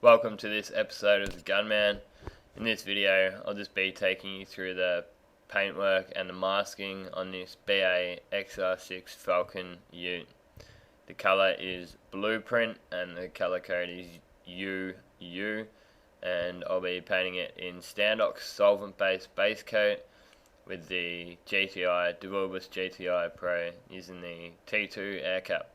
Welcome to this episode of the Gunman. In this video, I'll just be taking you through the paintwork and the masking on this BA XR6 Falcon Ute. The colour is Blueprint and the colour code is UU, and I'll be painting it in Standox solvent based base coat with the DeVilbiss GTI Pro using the T2 Air Cap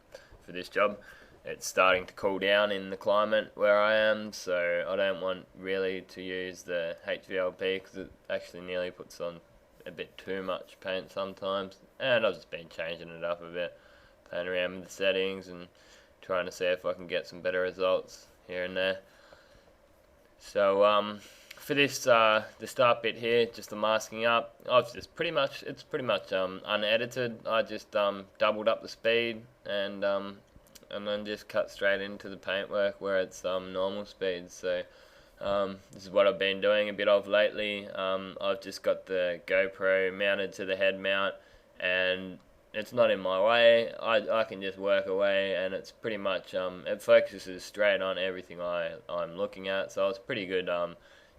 for this job. It's starting to cool down in the climate where I am, so I don't want really to use the HVLP because it actually nearly puts on a bit too much paint sometimes, and I've just been changing it up a bit, playing around with the settings and trying to see if I can get some better results here and there. So for this the start bit here, just the masking up, it's pretty much unedited. I just doubled up the speed and then just cut straight into the paintwork where it's normal speed. So this is what I've been doing a bit of lately. I've just got the GoPro mounted to the head mount, and it's not in my way. I can just work away, and it's pretty much it focuses straight on everything I'm looking at. So it's pretty good.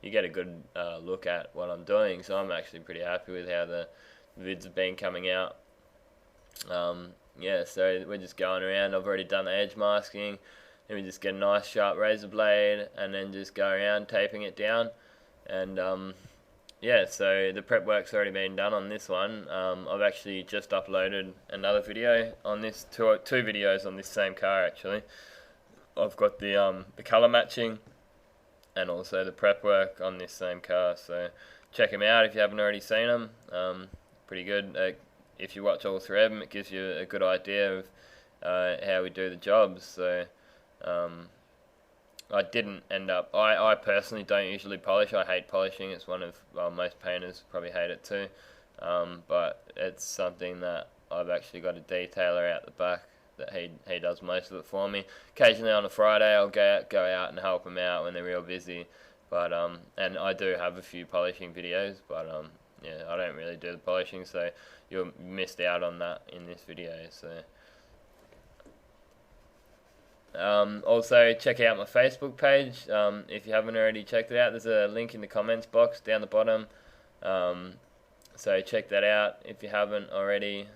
You get a good look at what I'm doing. So I'm actually pretty happy with how the vids have been coming out. Yeah, so we're just going around. I've already done the edge masking. Then we just get a nice sharp razor blade and then just go around taping it down. And yeah, so the prep work's already been done on this one. I've actually just uploaded another video on this, two videos on this same car actually. I've got the colour matching and also the prep work on this same car. So check them out if you haven't already seen them. Pretty good. If you watch all three of them, it gives you a good idea of how we do the jobs. So I didn't end up, I personally don't usually polish. I hate polishing. It's one of, well, most painters probably hate it too, but it's something that I've actually got a detailer out the back that he does most of it for me. Occasionally on a Friday I'll go out and help him out when they're real busy, but and I do have a few polishing videos, but yeah, I don't really do the polishing, so you missed out on that in this video. So also check out my Facebook page if you haven't already checked it out. There's a link in the comments box down the bottom, so check that out if you haven't already.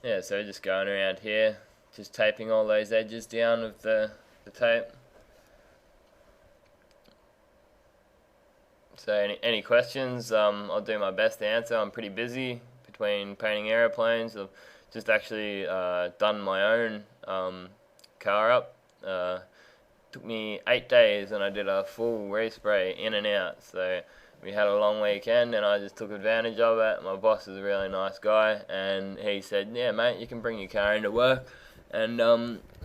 Yeah, so just going around here, just taping all those edges down with the tape. So any questions, I'll do my best to answer. I'm pretty busy between painting aeroplanes. I've just actually done my own car up. Took me 8 days and I did a full respray in and out. So we had a long weekend and I just took advantage of it. My boss is a really nice guy and he said, yeah mate, you can bring your car into work. And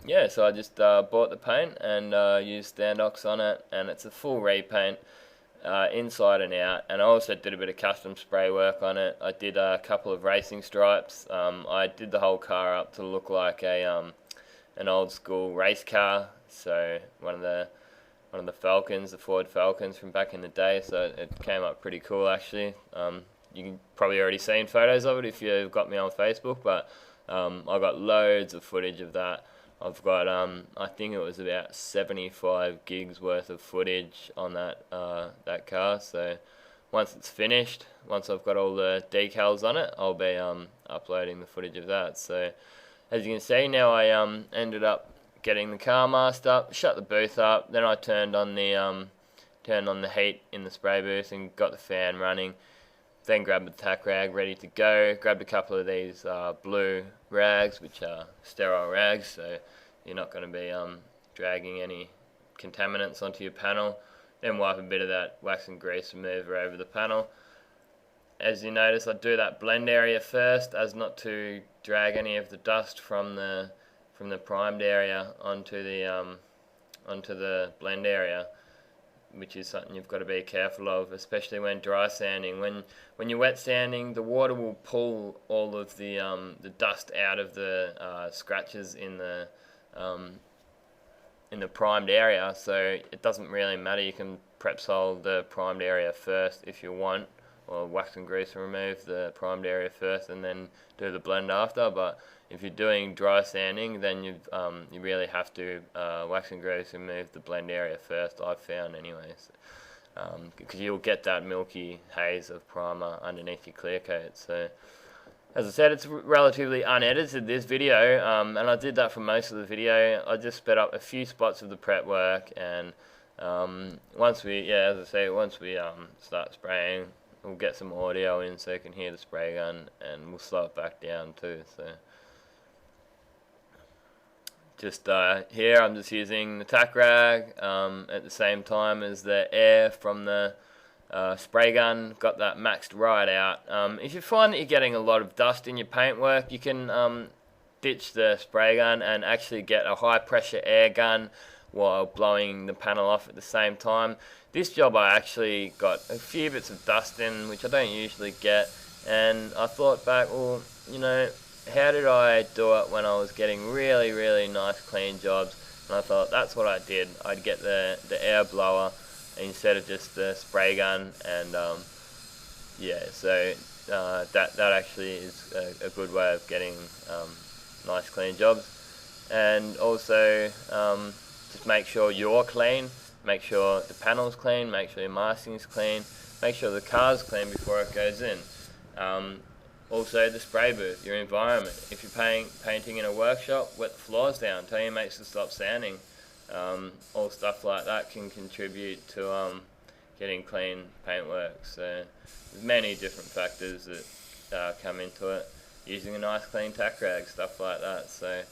yeah, so I just bought the paint and used Standox on it, and it's a full repaint. Inside and out, and I also did a bit of custom spray work on it. I did a couple of racing stripes. I did the whole car up to look like an old school race car. So one of the Falcons, the Ford Falcons from back in the day. So it came up pretty cool actually. You can probably already seen photos of it if you've got me on Facebook, but I got loads of footage of that. I've got, I think it was about 75 gigs worth of footage on that car. So once it's finished, once I've got all the decals on it, I'll be uploading the footage of that. So as you can see now, I ended up getting the car masked up, shut the booth up, then I turned on the heat in the spray booth and got the fan running. Then grabbed the tack rag ready to go, grabbed a couple of these blue rags, which are sterile rags, so you're not going to be dragging any contaminants onto your panel. Then wipe a bit of that wax and grease remover over the panel. As you notice, I do that blend area first, as not to drag any of the dust from the primed area onto the blend area, which is something you've got to be careful of, especially when dry sanding. When you're wet sanding, the water will pull all of the dust out of the scratches in the primed area, so it doesn't really matter. You can prep sol the primed area first if you want, or wax and grease and remove the primed area first and then do the blend after. But if you're doing dry sanding, then you really have to wax and grease and remove the blend area first, I've found anyways, because you'll get that milky haze of primer underneath your clear coat. So as I said, it's relatively unedited, this video, and I did that for most of the video. I just sped up a few spots of the prep work, and once we start spraying, we'll get some audio in so you can hear the spray gun, and we'll slow it back down too. So just here I'm just using the tack rag at the same time as the air from the spray gun, got that maxed right out. If you find that you're getting a lot of dust in your paintwork, you can ditch the spray gun and actually get a high pressure air gun while blowing the panel off at the same time. This job I actually got a few bits of dust in, which I don't usually get, and I thought back, well, you know, how did I do it when I was getting really, really nice clean jobs? And I thought that's what I did. I'd get the air blower instead of just the spray gun, and that actually is a good way of getting nice clean jobs. And also just make sure you're clean, make sure the panel's clean, make sure your masting's clean, make sure the car's clean before it goes in. Also the spray booth, your environment. If you're painting in a workshop, wet the floors down, tell your mates to stop sanding. All stuff like that can contribute to getting clean paintwork. So there's many different factors that come into it. Using a nice clean tack rag, stuff like that. So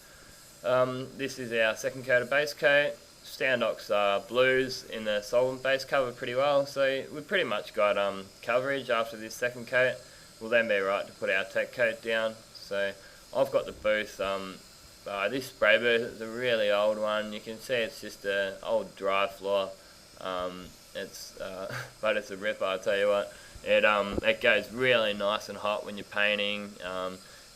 this is our second coat of base coat. Standox blues in the solvent base covered pretty well, so we've pretty much got coverage after this second coat. We'll then be right to put our tech coat down. So I've got the booth. This spray booth is a really old one. You can see it's just an old dry floor. But it's a ripper, I tell you what. It goes really nice and hot when you're painting.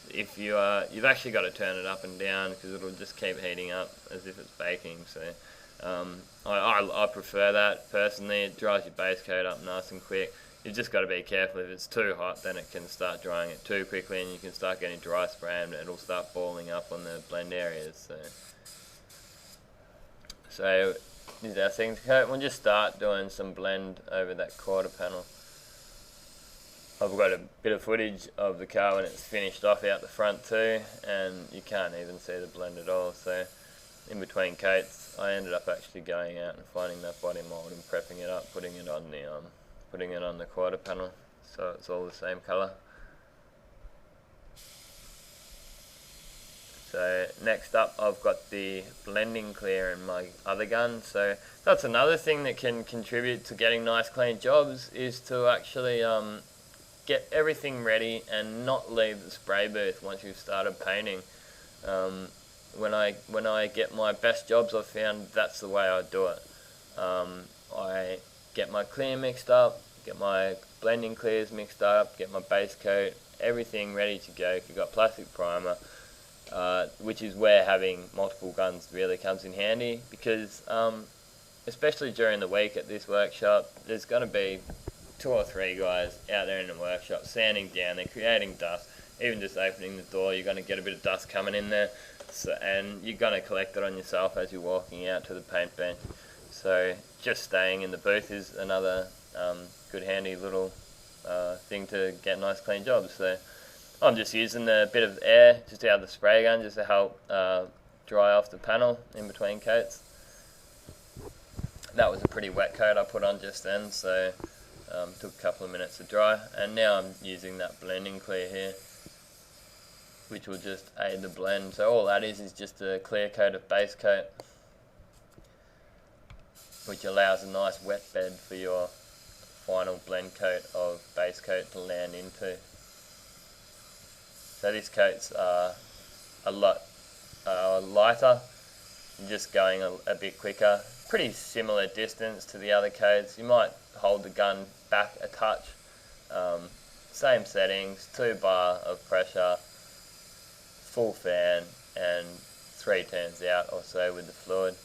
If you've actually got to turn it up and down because it'll just keep heating up as if it's baking. So I prefer that personally. It dries your base coat up nice and quick. You've just got to be careful. If it's too hot, then it can start drying it too quickly, and you can start getting dry spray, and it'll start balling up on the blend areas. So this is our second coat. We'll just start doing some blend over that quarter panel. I've got a bit of footage of the car when it's finished off out the front too, and you can't even see the blend at all. So in between coats, I ended up actually going out and finding that body mold and prepping it up, putting it on the quarter panel, so it's all the same colour. So next up, I've got the blending clear in my other gun. So that's another thing that can contribute to getting nice clean jobs, is to actually get everything ready and not leave the spray booth once you've started painting. When I get my best jobs, I've found that's the way I do it. I get my clear mixed up, get my blending clears mixed up, get my base coat, everything ready to go. If you've got plastic primer, which is where having multiple guns really comes in handy, because especially during the week at this workshop, there's going to be 2 or 3 guys out there in the workshop sanding down, they're creating dust. Even just opening the door, you're going to get a bit of dust coming in there, and you're going to collect it on yourself as you're walking out to the paint bench. So just staying in the booth is another good handy little thing to get nice clean jobs. So I'm just using a bit of air just out of the spray gun just to help dry off the panel in between coats. That was a pretty wet coat I put on just then, so took a couple of minutes to dry, and now I'm using that blending clear here, which will just aid the blend. So all that is just a clear coat of base coat, which allows a nice wet bed for your final blend coat of base coat to land into. So this coat's a lot lighter, just going a bit quicker. Pretty similar distance to the other coats. You might hold the gun back a touch. Same settings, 2 bar of pressure, full fan, and 3 turns out or so with the fluid.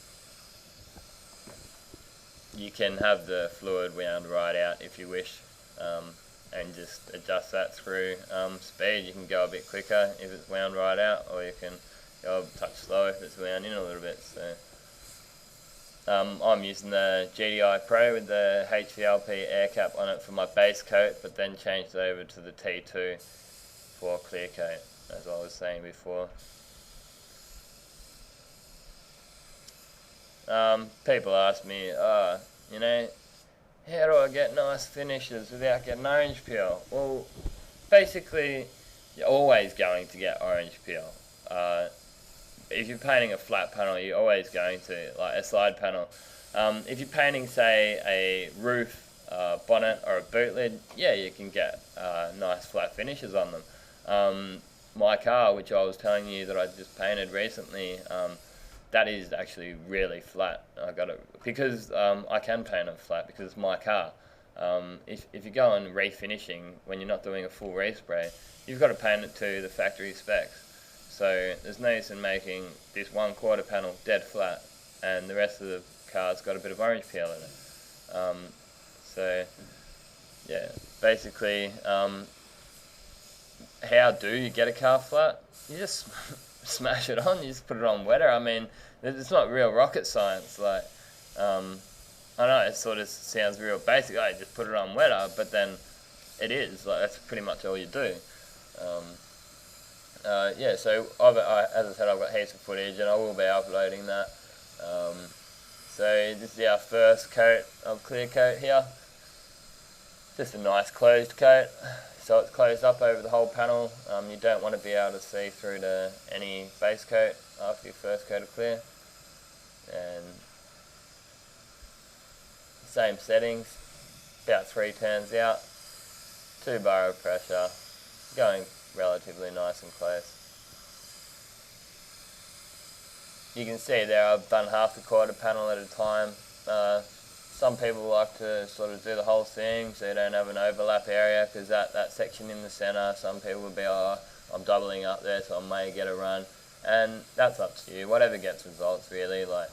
You can have the fluid wound right out if you wish. and just adjust that through speed. You can go a bit quicker if it's wound right out, or you can go a touch slower if it's wound in a little bit. So I'm using the GTI Pro with the HVLP Air Cap on it for my base coat, but then changed over to the T2 for clear coat, as I was saying before. People ask me, you know, how do I get nice finishes without getting orange peel? Well, basically, you're always going to get orange peel. If you're painting a flat panel, you're always going to, like a slide panel. If you're painting, say, a roof, bonnet, or a boot lid, yeah, you can get nice flat finishes on them. My car, which I was telling you that I just painted recently, that is actually really flat. I got it because I can paint it flat because it's my car. If you go on refinishing when you're not doing a full respray, you've got to paint it to the factory specs. So there's no use in making this 1/4 panel dead flat and the rest of the car's got a bit of orange peel in it. So yeah, basically, how do you get a car flat? You just smash it on. You just put it on wetter. I mean, it's not real rocket science. Like, I know it sort of sounds real basic. Oh, you just put it on wetter, but then it is. Like, that's pretty much all you do. Yeah, so as I said, I've got heaps of footage, and I will be uploading that. So this is our first coat of clear coat here. Just a nice closed coat, so it's closed up over the whole panel. You don't want to be able to see through to any base coat after your first coat of clear. And same settings, about 3 turns out, 2 bar of pressure, going relatively nice and close. You can see there I've done half the quarter panel at a time. Some people like to sort of do the whole thing so you don't have an overlap area, because that section in the centre, some people will be, oh, I'm doubling up there so I may get a run, and that's up to you, whatever gets results really. Like,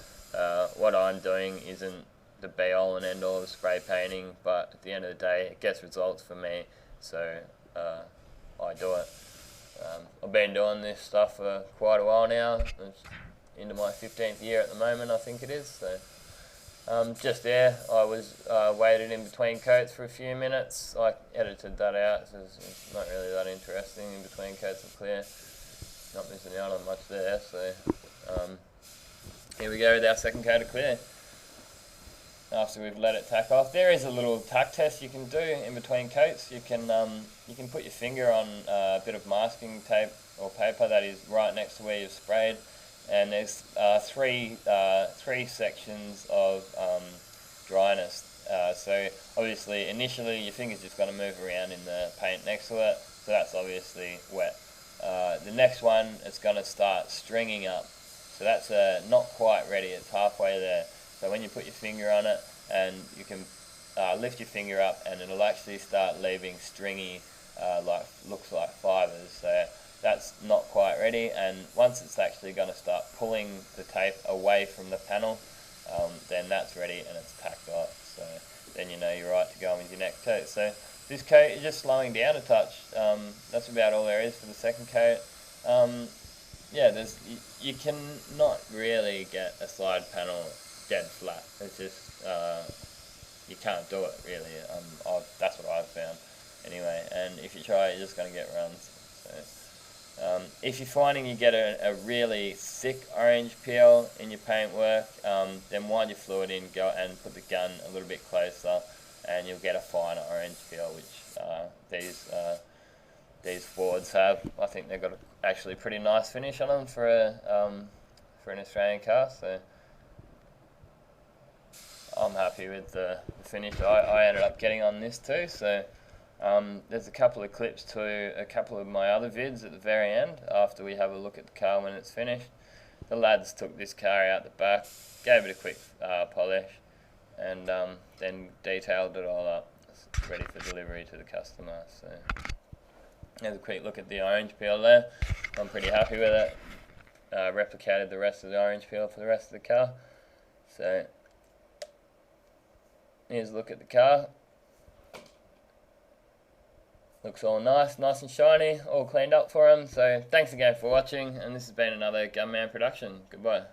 what I'm doing isn't the be all and end all of spray painting, but at the end of the day it gets results for me, so I do it. I've been doing this stuff for quite a while now. It's into my 15th year at the moment, I think it is. So just there, I was waited in between coats for a few minutes. I edited that out, so it's not really that interesting in between coats of clear. Not missing out on much there. So here we go with our second coat of clear. After we've let it tack off, there is a little tack test you can do in between coats. You can put your finger on a bit of masking tape or paper that is right next to where you've sprayed, and there's three sections of dryness. So obviously initially your finger's just going to move around in the paint next to it, so that's obviously wet. The next one, it's going to start stringing up, so that's not quite ready, it's halfway there. So when you put your finger on it, and you can lift your finger up, and it'll actually start leaving stringy, looks like fibres. So that's not quite ready, and once it's actually going to start pulling the tape away from the panel, then that's ready and it's tacked off. So then you know you're right to go on with your next coat. So this coat is just slowing down a touch. That's about all there is for the second coat. Yeah, you can not really get a slide panel dead flat. It's just you can't do it really. That's what I've found anyway. And if you try, you're just going to get runs. So if you're finding you get a really thick orange peel in your paintwork, then wind your fluid in, go and put the gun a little bit closer, and you'll get a finer orange peel, which these Fords have. I think they've got actually a pretty nice finish on them for an Australian car. So I'm happy with the finish I ended up getting on this too. So there's a couple of clips to a couple of my other vids at the very end after we have a look at the car when it's finished. The lads took this car out the back, gave it a quick polish, and then detailed it all up. It's ready for delivery to the customer. So there's a quick look at the orange peel there. I'm pretty happy with it. Replicated the rest of the orange peel for the rest of the car. So here's a look at the car. Looks all nice and shiny, all cleaned up for him. So thanks again for watching, and this has been another Gunman production. Goodbye.